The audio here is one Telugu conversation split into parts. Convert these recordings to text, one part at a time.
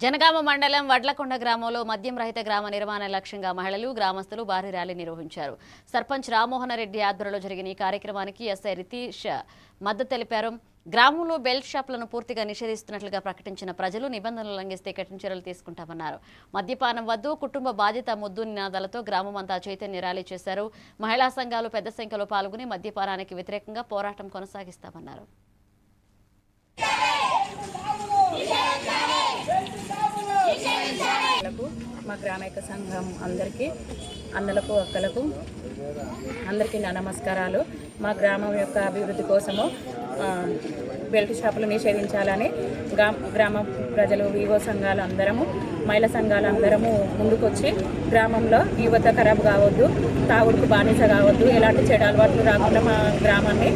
జనగామ మండలం వడ్లకొండ గ్రామంలో మద్యం రహిత గ్రామ నిర్మాణ లక్ష్యంగా మహిళలు గ్రామస్తులు భారీ ర్యాలీ నిర్వహించారు. సర్పంచ్ రామ్మోహన్ రెడ్డి ఆధ్వర్యంలో జరిగిన ఈ కార్యక్రమానికి ఎస్ఐ రితీష్ మద్దతు తెలిపారు. గ్రామంలో బెల్ట్ షాపులను పూర్తిగా నిషేధిస్తున్నట్లుగా ప్రకటించిన ప్రజలు నిబంధనలు ఉల్లంఘిస్తే కఠిన చర్యలు తీసుకుంటామన్నారు. మద్యపానం వద్దు, కుటుంబ బాధ్యత ముద్దు నినాదాలతో గ్రామమంతా చైతన్య ర్యాలీ చేశారు. మహిళా సంఘాలు పెద్ద సంఖ్యలో పాల్గొని మద్యపానానికి వ్యతిరేకంగా పోరాటం కొనసాగిస్తామన్నారు. మా గ్రామైక సంఘం అందరికీ, అన్నలకు అక్కలకు అందరికీ నా నమస్కారాలు. మా గ్రామం యొక్క అభివృద్ధి కోసము బెల్ట్ షాపులు నిషేధించాలని గ్రామ ప్రజలు, వివో సంఘాలు అందరము, మహిళా సంఘాలు అందరము ముందుకొచ్చి గ్రామంలో యువత ఖరాబ్ కావద్దు, తాగుడుకు బానిస కావద్దు, ఎలాంటి చెడు అలవాట్లు రాకుండా మా గ్రామాన్ని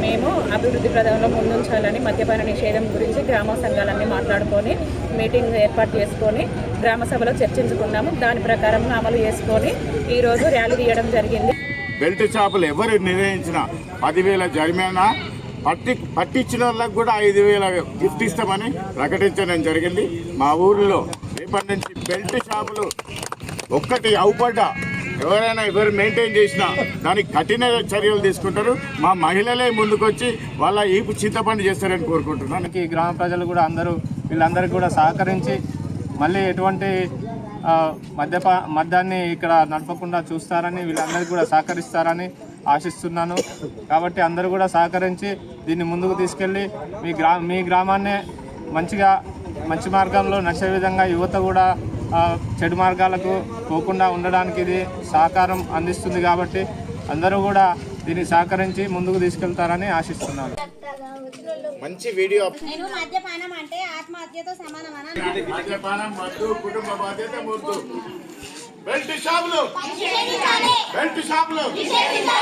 మేము అభివృద్ధి ప్రదంలో ముందుంచాలని మద్యపాన నిషేధం గురించి గ్రామ సంఘాలన్నీ మాట్లాడుకొని మీటింగ్ ఏర్పాటు చేసుకొని గ్రామ సభలో చర్చించుకున్నాము. దాని ప్రకారం అమలు చేసుకొని ఈరోజు ర్యాలీ తీయడం జరిగింది. బెల్ట్ షాపులు ఎవరు నిర్ణయించిన 10,000 జరిమానా, పట్టించిన వాళ్ళకు కూడా 5,000 గిఫ్ట్ ఇస్తామని ప్రకటించడం జరిగింది. మా ఊరిలో రేపటి నుంచి బెల్ట్ షాపులు ఒక్కటి అవుపడ్డా ఎవరు మెయింటైన్ చేసినా దానికి కఠిన చర్యలు తీసుకుంటారు. మా మహిళలే ముందుకొచ్చి వాళ్ళ ఈపు చింతపండు చేస్తారని కోరుకుంటున్నాను. గ్రామ ప్రజలు కూడా వీళ్ళందరికీ కూడా సహకరించి మళ్ళీ ఎటువంటి మద్యాన్ని ఇక్కడ నడపకుండా చూస్తారని, వీళ్ళందరికీ కూడా సహకరిస్తారని ఆశిస్తున్నాను. కాబట్టి అందరూ కూడా సహకరించి దీన్ని ముందుకు తీసుకెళ్ళి మీ గ్రామాన్నే మంచి మార్గంలో నడిచే విధంగా యువత కూడా చెడు మార్గాలకు పోకుండా ఉండడానికి ఇది సహకారం అందిస్తుంది. కాబట్టి అందరూ కూడా దీన్ని సహకరించి ముందుకు తీసుకెళ్తారని ఆశిస్తున్నాను. మంచి వీడియో. నేను మద్యపానం అంటే ఆత్మహత్యతో సమానమని. మద్యపానం వద్దు, కుటుంబ బాధ్యత ముద్దు. బెల్ట్ షాపులు